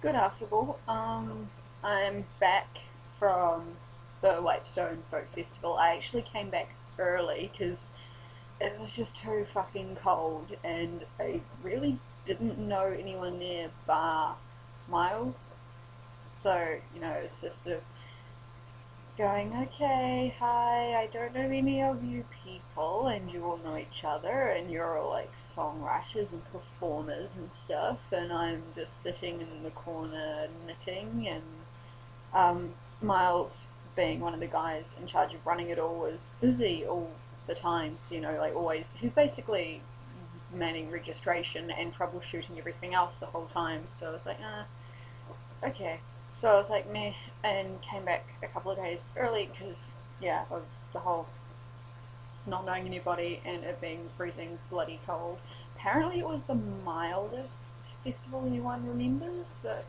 Good afternoon. I'm back from the Whitestone Folk Festival. I actually came back early because it was just too fucking cold, and I really didn't know anyone there bar Miles. So it's just sort of going, okay, hi, I don't know any of you people, and you all know each other, and you're all like songwriters and performers and stuff, and I'm just sitting in the corner knitting, and Miles, being one of the guys in charge of running it all, was busy all the time, so like always, he's basically manning registration and troubleshooting everything else the whole time, so I was like, okay. So I was like, meh, and came back a couple of days early because, yeah, of the whole not knowing anybody and it being freezing bloody cold. Apparently, it was the mildest festival anyone remembers, but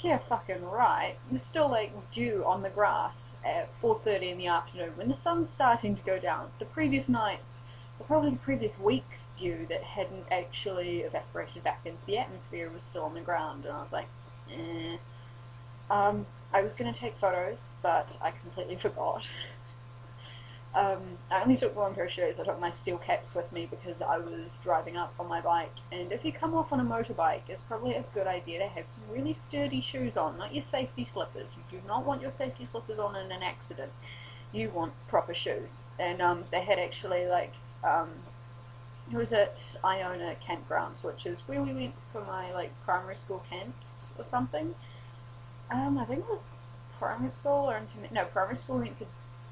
yeah, fucking right. There's still like dew on the grass at 4:30 in the afternoon when the sun's starting to go down. The previous nights, or probably the previous week's dew that hadn't actually evaporated back into the atmosphere was still on the ground, and I was like, eh. I was going to take photos, but I completely forgot. I only took one pair of shoes. I took my steel caps with me because I was driving up on my bike. And if you come off on a motorbike, it's probably a good idea to have some really sturdy shoes on, not your safety slippers. You do not want your safety slippers on in an accident. You want proper shoes. And they had actually it was at Iona Campgrounds, which is where we went for my primary school camps or something. I think it was primary school or intermediate. No, primary school went to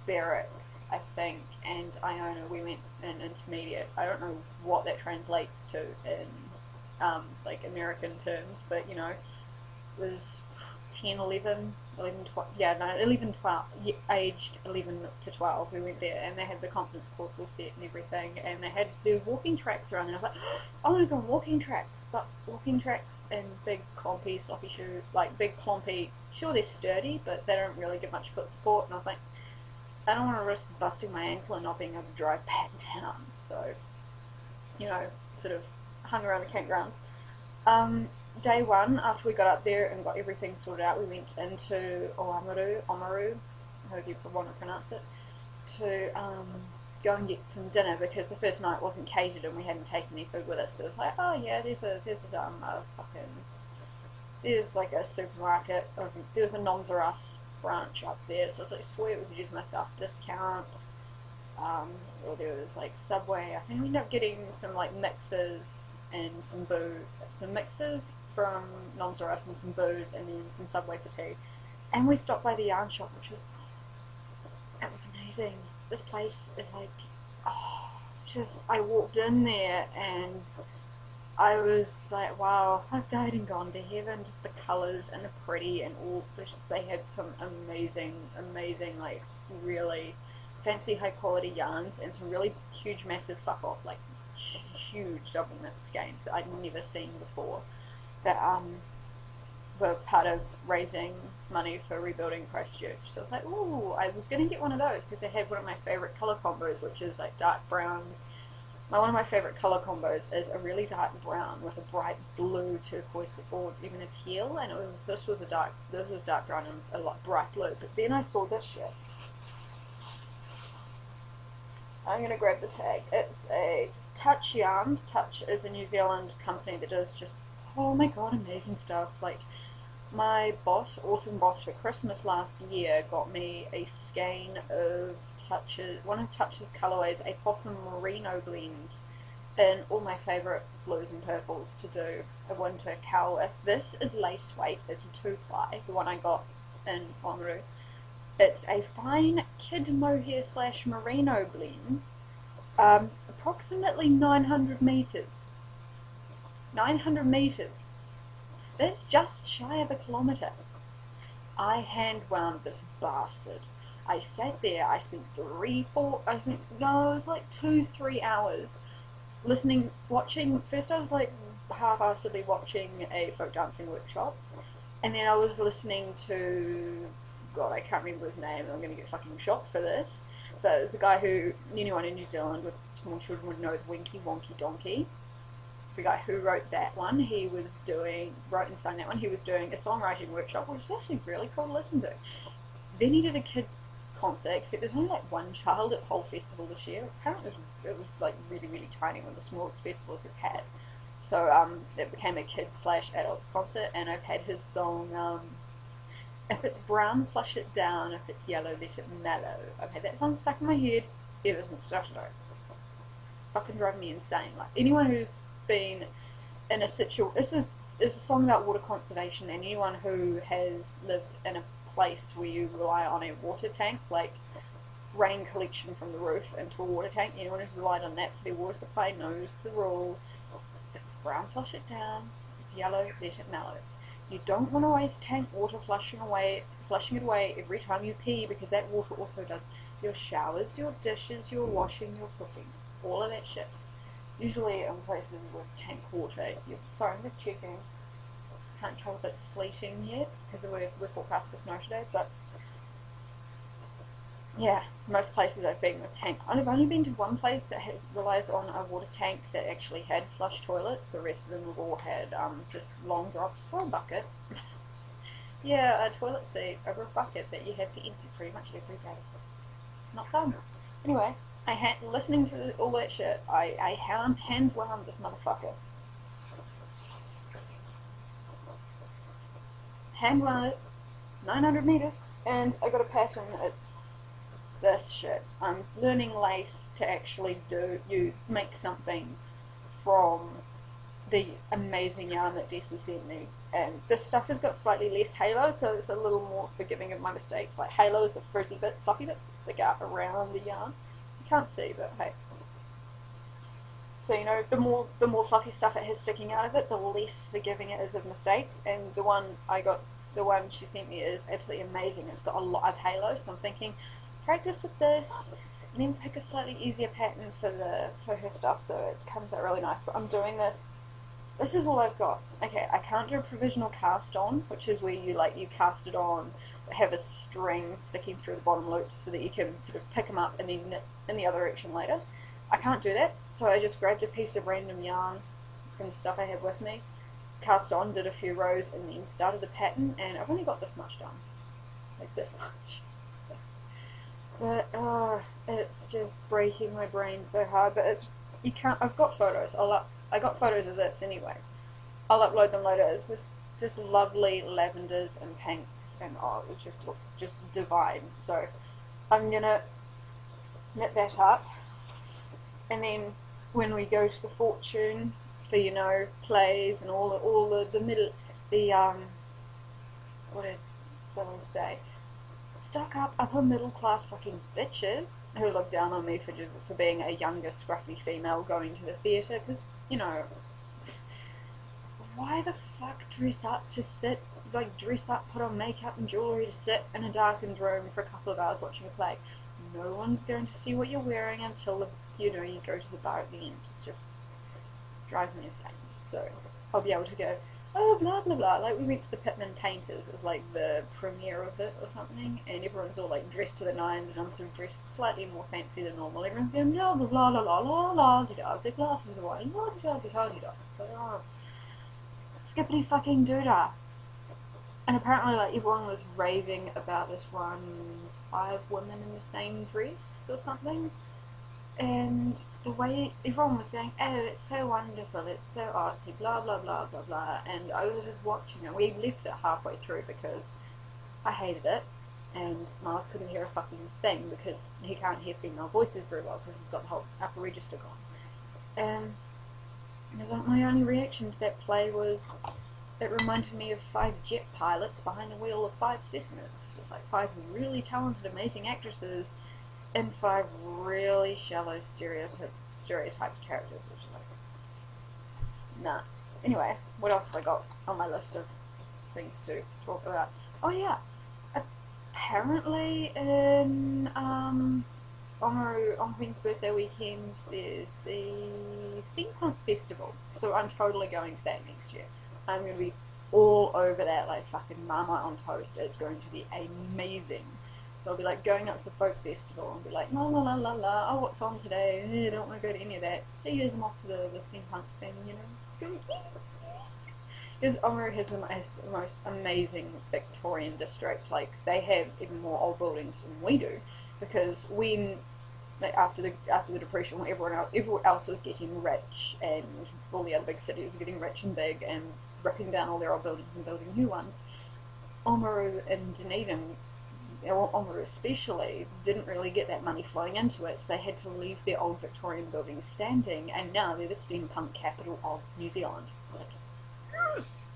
Berwick, I think, and Iona we went in intermediate. I don't know what that translates to in American terms, but it was 10, 11, 11, 12, yeah, no, 11, 12, aged 11 to 12, we went there, and they had the conference course all set and everything, and they had the walking tracks around there. I was like, oh, I want to go on walking tracks, but walking tracks and big clompy, sloppy shoe, like big clompy, sure they're sturdy, but they don't really give much foot support, and I was like, I don't want to risk busting my ankle and not being able to drive back down, so, sort of hung around the campgrounds. Day one, after we got up there and got everything sorted out, we went into Oamaru, however you want to pronounce it, to go and get some dinner because the first night wasn't catered and we hadn't taken any food with us. So it was like, oh yeah, there's like a supermarket. There was a Noms R Us branch up there, so it's like sweet. We could use my stuff discount. Or there was like Subway. I think we ended up getting some like mixes and some mixes from Noms R Us and some booze, and then some Subway for tea. And we stopped by the yarn shop, which was it was amazing. This place is like, oh, just I walked in there and I was like, wow, I've died and gone to heaven. Just the colours and the pretty and all. Just they had some amazing, like really fancy high quality yarns and some really huge, massive fuck off, like huge double knit skeins that I'd never seen before. That were part of raising money for rebuilding Christchurch. So I was like, ooh, I was going to get one of those because they had one of my favourite colour combos, which is like dark browns. One of my favourite colour combos is a really dark brown with a bright blue turquoise or even a teal, and this was dark brown and a lot bright blue. But then I saw this shit. I'm gonna grab the tag. It's a Touch Yarns. Touch is a New Zealand company that does just, oh my god, amazing stuff. Like my boss, awesome boss, for Christmas last year got me a skein of one of Touch's colorways, a Possum Merino blend, in all my favourite blues and purples to do a winter cowl with. This is lace weight. It's a 2-ply, the one I got in Oamaru. It's a fine kid mohair / merino blend, approximately 900 meters. 900 meters. That's just shy of a kilometre. I hand wound this bastard. I sat there, I spent no, it was like 2-3 hours watching. First I was like half-assedly watching a folk dancing workshop, and then I was listening to, God, I can't remember his name, I'm gonna get fucking shot for this, but it's a guy who anyone in New Zealand with small children would know, Winky Wonky Donkey. the guy who wrote that one, wrote and sang that one, he was doing a songwriting workshop, which is actually really cool to listen to. Then he did a kids concert, except there's only like one child at the whole festival this year. Apparently it was like really, really tiny, one of the smallest festivals we've had. So it became a kids/adults concert, and I've had his song, if it's brown, flush it down, if it's yellow, let it mellow. I've had that song stuck in my head ever since Saturday. Fucking driving me insane. Like, anyone who's been in a this is a song about water conservation, and anyone who has lived in a place where you rely on a water tank, like rain collection from the roof into a water tank, anyone who's relied on that for their water supply knows the rule. If it's brown, flush it down. If it's yellow, let it mellow. You don't want to waste tank water flushing it away every time you pee, because that water also does your showers, your dishes, your washing, your cooking, all of that shit. Usually in places with tank water, sorry, I'm just checking. Can't tell if it's sleeting yet because we're forecast for snow today, but yeah, most places I've been with tank. I've only been to one place that relies on a water tank that actually had flush toilets. The rest of them have all had just long drops for a bucket. Yeah, a toilet seat over a bucket that you have to empty pretty much every day. Not fun. Anyway, listening to all that shit, I hand-wound this motherfucker. Hand-wound it, 900 meters, and I got a pattern. It's this shit. I'm learning lace to actually make something from the amazing yarn that Jesse sent me. And this stuff has got slightly less halo, so it's a little more forgiving of my mistakes. Like, halo is the frizzy bit, fluffy bits that stick out around the yarn. You can't see, but hey. So, you know, the more fluffy stuff it has sticking out of it, the less forgiving it is of mistakes. And the one she sent me is absolutely amazing. It's got a lot of halo, so I'm thinking, practice with this, and then pick a slightly easier pattern for her stuff, so it comes out really nice. But I'm doing this. This is all I've got. Okay, I can't do a provisional cast on, which is where you cast it on, have a string sticking through the bottom loops so that you can sort of pick them up and then knit in the other direction later. I can't do that, so I just grabbed a piece of random yarn from the stuff I have with me, cast on, did a few rows, and then started the pattern, and I've only got this much done. Like this much. But, it's just breaking my brain so hard, but I've got photos, I got photos of this anyway. I'll upload them later. It's just lovely lavenders and pinks, and it was just divine. So I'm gonna knit that up, and then when we go to the fortune for, you know, plays and all the middle, what did Billy say? Stuck up upper middle class fucking bitches who look down on me for being a younger scruffy female going to the theatre, because, you know, why the fuck dress up, put on makeup and jewellery to sit in a darkened room for a couple of hours watching a play? No one's going to see what you're wearing until, you go to the bar at the end. It just drives me insane. So I'll be able to go, oh, blah, blah, blah. Like, we went to the Pitman Painters. It was like the premiere of it or something, and everyone's all like dressed to the nines, and I'm sort of dressed slightly more fancy than normal. Everyone's going, blah, blah, blah, blah, blah, blah, blah, their glasses are white, blah, blah, blah, blah, blah. Skippity fucking doodah. And apparently, like, everyone was raving about this one, 5 women in the same dress or something. And the way everyone was going, oh, it's so wonderful, it's so artsy, blah, blah, blah, blah, blah. And I was just watching it. We left it halfway through because I hated it. And Miles couldn't hear a fucking thing because he can't hear female voices very well because he's got the whole upper register gone. And it was like, my only reaction to that play was, it reminded me of 5 jet pilots behind the wheel of 5 Cessnas. It was like 5 really talented, amazing actresses and 5 really shallow stereotyped characters, which is like, nah. Anyway, what else have I got on my list of things to talk about? Oh yeah, apparently on Queen's birthday weekend there's the Steampunk Festival, so I'm totally going to that next year. I'm going to be all over that like fucking Marmite on toast. It's going to be amazing. So I'll be like going up to the folk festival and be like, la la la la la, oh, what's on today? I don't want to go to any of that. See you as I'm off to the steampunk thing, you know. going, because Oamaru has the most amazing Victorian district. Like, they have even more old buildings than we do, because when after the Depression, when everyone else was getting rich, and all the other big cities were getting rich and big and ripping down all their old buildings and building new ones, Oamaru and Dunedin, Oamaru especially, didn't really get that money flowing into it, so they had to leave their old Victorian buildings standing, and now they're the steampunk capital of New Zealand. It's like, yes!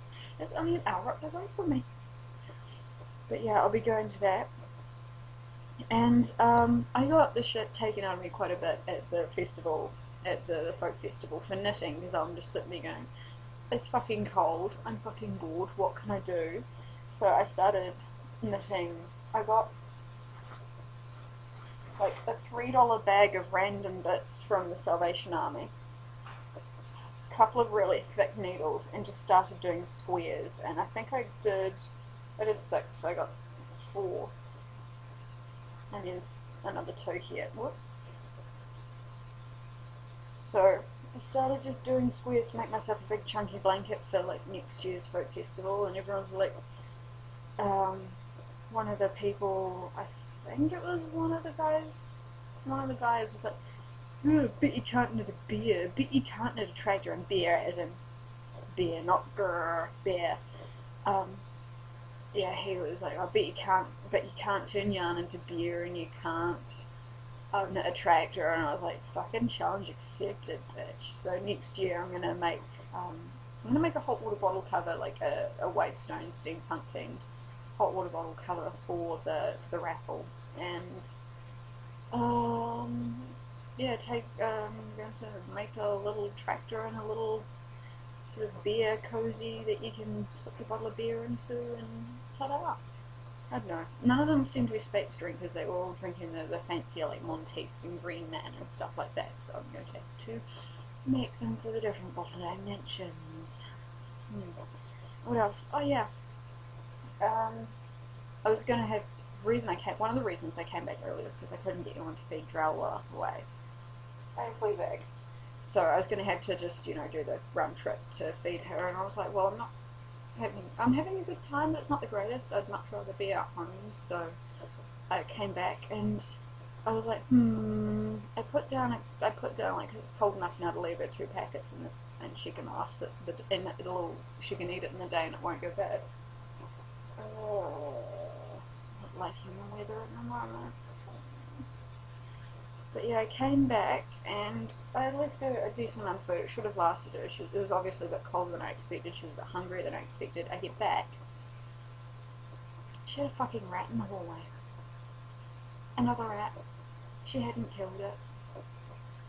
It's only an hour up the road from me. But yeah, I'll be going to that. And I got the shit taken out of me quite a bit at the festival, at the folk festival, for knitting, because I'm just sitting there going, it's fucking cold, I'm fucking bored, what can I do? So I started knitting. I got like a $3 bag of random bits from the Salvation Army, a couple of really thick needles, and just started doing squares. And I think I did 6, I got 4. And there's another 2 here. Whoop. So I started just doing squares to make myself a big chunky blanket for like next year's folk festival, and everyone's like, one of the people, I think it was one of the guys was like, oh, bet you can't knit a bear, bet you can't knit a tractor, and bear as in bear, not grrr, bear. Yeah, he was like, I bet you can't turn yarn into beer, and you can't knit a tractor. And I was like, fucking challenge accepted, bitch. So next year I'm gonna make a hot water bottle cover, like a Wavestone steampunk themed hot water bottle cover for the raffle. And yeah, I'm going to make a little tractor and a little sort of beer cozy that you can slip a bottle of beer into, and ta-da! I don't know. None of them seem to be Specs drinkers. They were all drinking the fancier, like, Monteiths and Green Man and stuff like that, so I'm going to have to make them for the different bottle dimensions. What else? Oh, yeah. I was going to have... one of the reasons I came back early was because I couldn't get anyone to feed Drell while I was away. I flew back. So I was going to have to just, do the round trip to feed her, and I was like, well, I'm having a good time, but it's not the greatest. I'd much rather be at home. So I came back, and I was like, I put down like, because it's cold enough now to leave her 2 packets, and she can last it, and she can eat it in the day and it won't go bad. Not liking the weather at the moment. But yeah, I came back and I left her a decent amount of food. It should have lasted her. It was obviously a bit colder than I expected. She was a bit hungrier than I expected. I get back. She had a fucking rat in the hallway. Another rat. She hadn't killed it.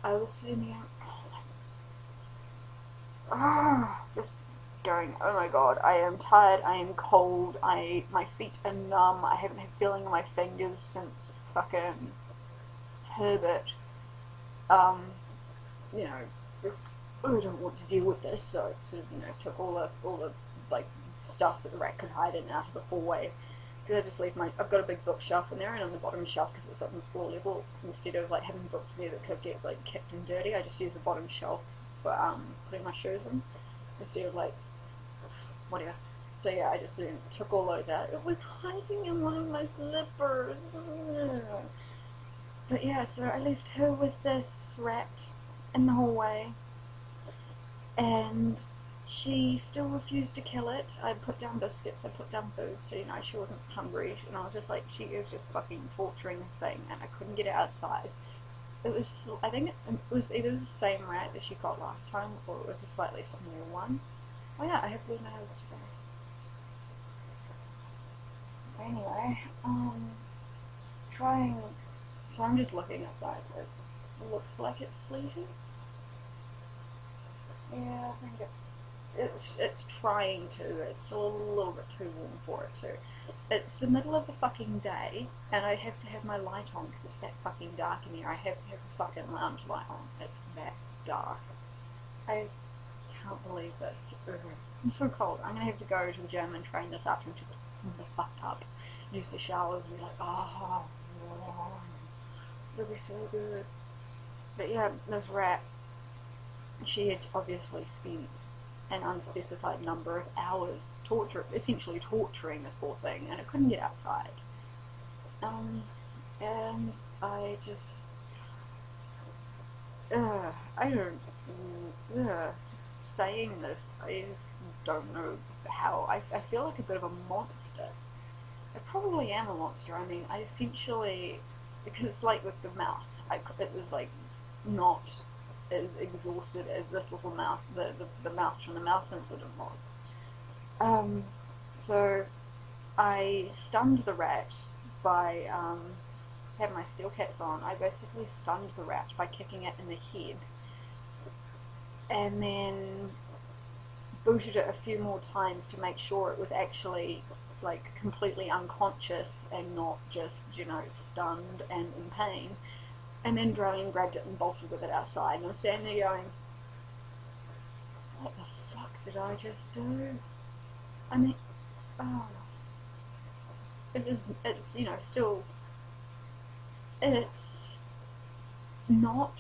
I was sitting there, just going, oh my god, I am tired, I am cold, my feet are numb, I haven't had feeling in my fingers since fucking Herbert. Just, I don't want to deal with this, so I sort of, took all the like stuff that the rat could hide in out of the hallway. Because I just leave I've got a big bookshelf in there, and on the bottom shelf, because it's on the floor level, instead of like having books there that could get like kicked and dirty, I just use the bottom shelf for putting my shoes in, instead of like whatever. So yeah, I just took all those out. It was hiding in one of my slippers. But yeah, so I left her with this rat in the hallway, and she still refused to kill it. I put down biscuits, I put down food, so she wasn't hungry, and I was just like, she is just fucking torturing this thing, and I couldn't get it outside. I think it was either the same rat that she got last time, or it was a slightly small one. Oh yeah, I have blue nails today. Anyway, so I'm just looking outside. It looks like it's sleety. Yeah, I think it's trying to. It's still a little bit too warm for it too. It's the middle of the fucking day, and I have to have my light on because it's that fucking dark in here. I have to have a fucking lounge light on. It's that dark. I can't believe this. I'm so cold. I'm gonna have to go to the gym and train this afternoon, just the fuck up. Use the showers and be like, oh, it'll be so good. But yeah, this rat, she had obviously spent an unspecified number of hours, essentially torturing this poor thing, and it couldn't get outside. And I just, I don't, just saying this, I just don't know how, I feel like a bit of a monster. I probably am a monster. I mean, I essentially, because like with the mouse, it was like not as exhausted as this little mouse, the mouse from the mouse incident was. So I stunned the rat by, had my steel caps on, I basically stunned the rat by kicking it in the head, and then booted it a few more times to make sure it was actually like completely unconscious and not just, you know, stunned and in pain. And then Drone grabbed it and bolted with it outside, and I'm standing there going, what the fuck did I just do? I mean, oh, it's, you know, still, it's not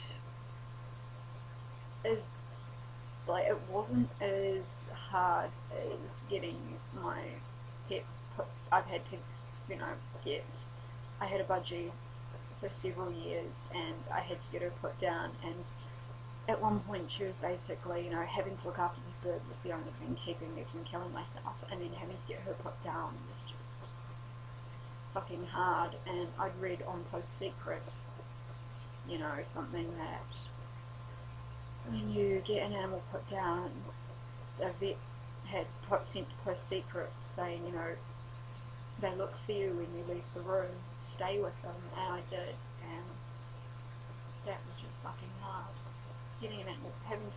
as, like, it wasn't as hard as getting my pet put, I've had to, you know, I had a budgie for several years, and I had to get her put down, and at one point she was basically, you know, having to look after the bird was the only thing keeping me from killing myself, and then having to get her put down was just fucking hard. And I'd read on Post Secret, you know, something that when you get an animal put down, a vet had sent to Post Secret saying, you know, they look for you when you leave the room, stay with them, and I did, and that was just fucking hard. Getting an animal, having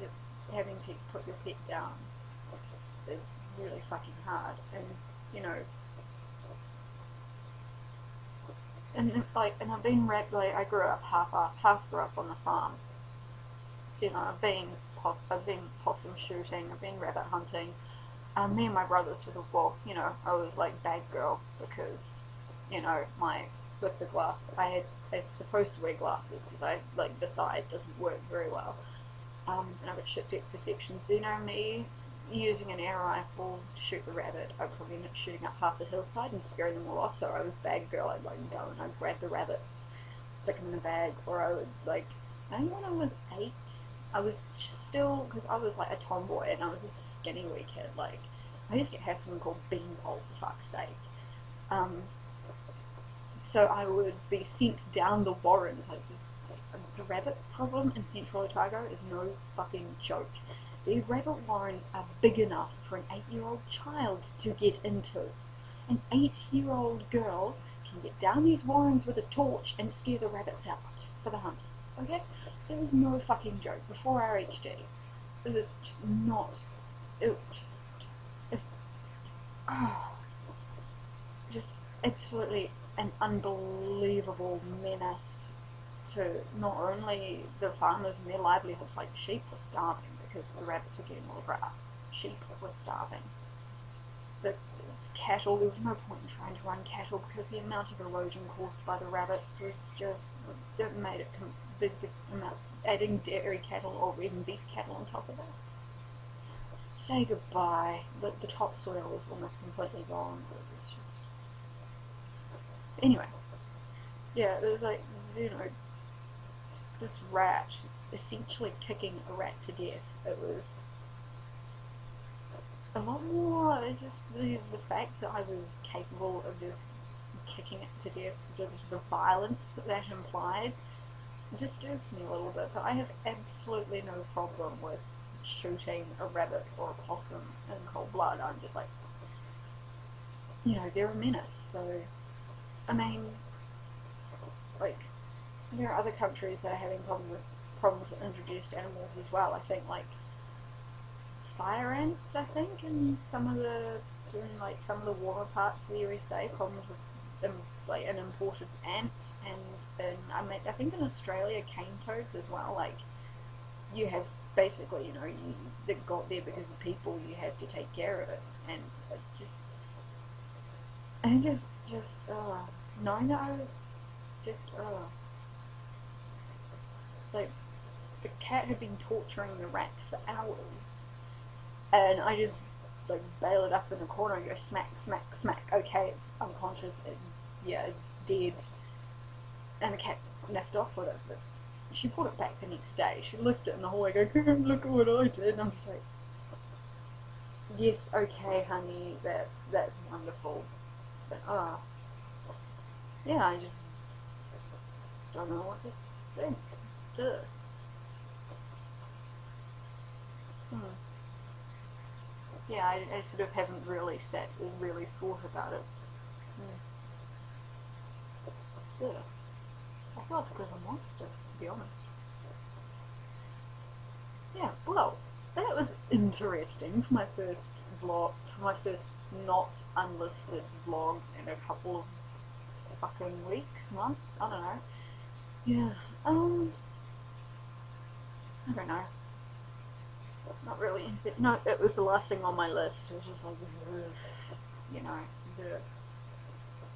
to put your pet down is really fucking hard, and, you know, and like, and I've been like, I grew up half grew up on the farm, so, you know, I've been possum shooting, I've been rabbit hunting. Me and my brother sort of, well, you know, I was like bad girl because, you know, with the glass, I was supposed to wear glasses because like, this eye doesn't work very well. And I've got shit depth perception, so, you know, me using an air rifle to shoot the rabbit, I would probably end up shooting up half the hillside and scaring them all off. So I was bad girl. I'd like go and I'd grab the rabbits, stick them in a bag, or I would, like, I think when I was 8, I was still, because I was like a tomboy and I was a skinny wee kid, like, I used to have something called beanpole, for fuck's sake. So I would be sent down the warrens. Like, the rabbit problem in Central Otago is no fucking joke. The rabbit warrens are big enough for an 8-year-old child to get into. An 8-year-old girl can get down these warrens with a torch and scare the rabbits out for the hunters, okay? It was no fucking joke. Before RHD, it was just not, it just, just absolutely an unbelievable menace to not only the farmers and their livelihoods, like sheep were starving because the rabbits were getting all the grass. Sheep were starving. The cattle, there was no point in trying to run cattle because the amount of erosion caused by the rabbits was just, it made it, the amount, adding dairy cattle or even beef cattle on top of that. Say goodbye. The topsoil was almost completely gone. It was just... Anyway, yeah, it was like, you know, this rat essentially kicking a rat to death. It was a lot more, it's just the fact that I was capable of just kicking it to death, just the violence that implied, disturbs me a little bit. But I have absolutely no problem with shooting a rabbit or a possum in cold blood. I'm just like, you know, they're a menace. So, I mean, like, there are other countries that are having problems with introduced animals as well. I think, like, fire ants, I think, in some of the warmer parts of the USA, problems with like an imported ant, and I think in Australia, cane toads as well. Like, you have basically, you know, that got there because of people. You have to take care of it, and it just, I think it's just, knowing that I was just, like, the cat had been torturing the rat for hours, and I just like bail it up in the corner and go smack, smack, smack. Okay, it's unconscious. Yeah, it's dead. And the cat left off with it, but she brought it back the next day. She left it in the hallway going, look at what I did. And I'm just like, yes, okay, honey, that's wonderful. But, yeah, I just don't know what to think. Duh. Yeah, I sort of haven't really sat or really thought about it. Duh. I feel like a bit of a monster, to be honest. Yeah, well, that was interesting for my first vlog, for my first not unlisted vlog in a couple of fucking weeks, months, I don't know. Yeah, I don't know. Not really anything. No, it was the last thing on my list. It was just like, you know,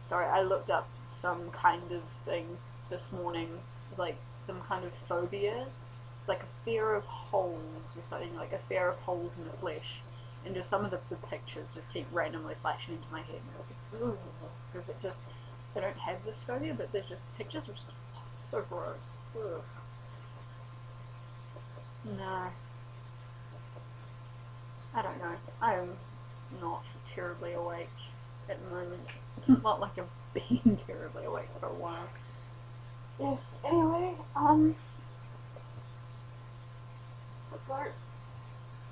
sorry, I looked up some kind of thing this morning, like some kind of phobia. It's like a fear of holes or something, like a fear of holes in the flesh. And just some of the pictures just keep randomly flashing into my head. Because it just, I don't have this phobia, but there's just pictures which are so gross. Ugh. No. I don't know. I'm not terribly awake at the moment. Not like I've been terribly awake for a while. Yes, anyway, so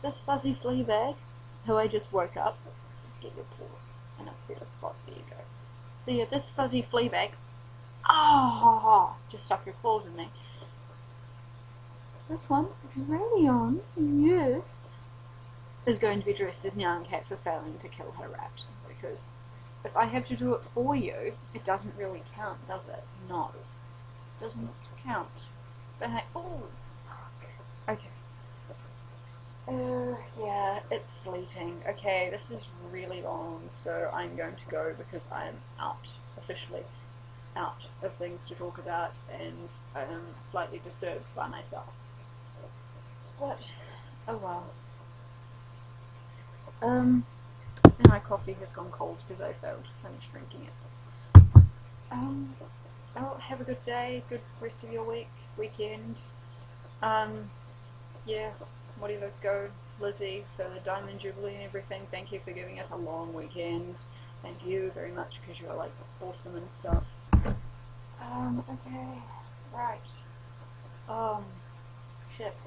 this fuzzy flea bag, who I just woke up, just get your paws in a better spot, there you go. So yeah, this fuzzy flea bag, just stuck your claws in there. This one, Rayon, yes, is going to be dressed as Nyan Cat for failing to kill her rat, because if I have to do it for you, it doesn't really count, does it? No. It doesn't count. But I, oh, fuck. Okay. Yeah, it's sleeting. Okay, this is really long, so I'm going to go because I am out, officially out of things to talk about, and I am slightly disturbed by myself. But, oh well. And my coffee has gone cold because I failed to finish drinking it. Oh, have a good day, good rest of your weekend. Yeah, whatever, go Lizzie for the Diamond Jubilee and everything. Thank you for giving us a long weekend. Thank you very much because you're like awesome and stuff. Okay, right. Shit.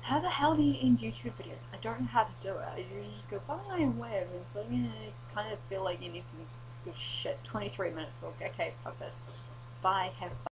How the hell do you end YouTube videos? I don't know how to do it. You just go bye and wave, and it's like, you kind of feel like you need some good shit. 23 minutes, okay, fuck this. Bye, have fun.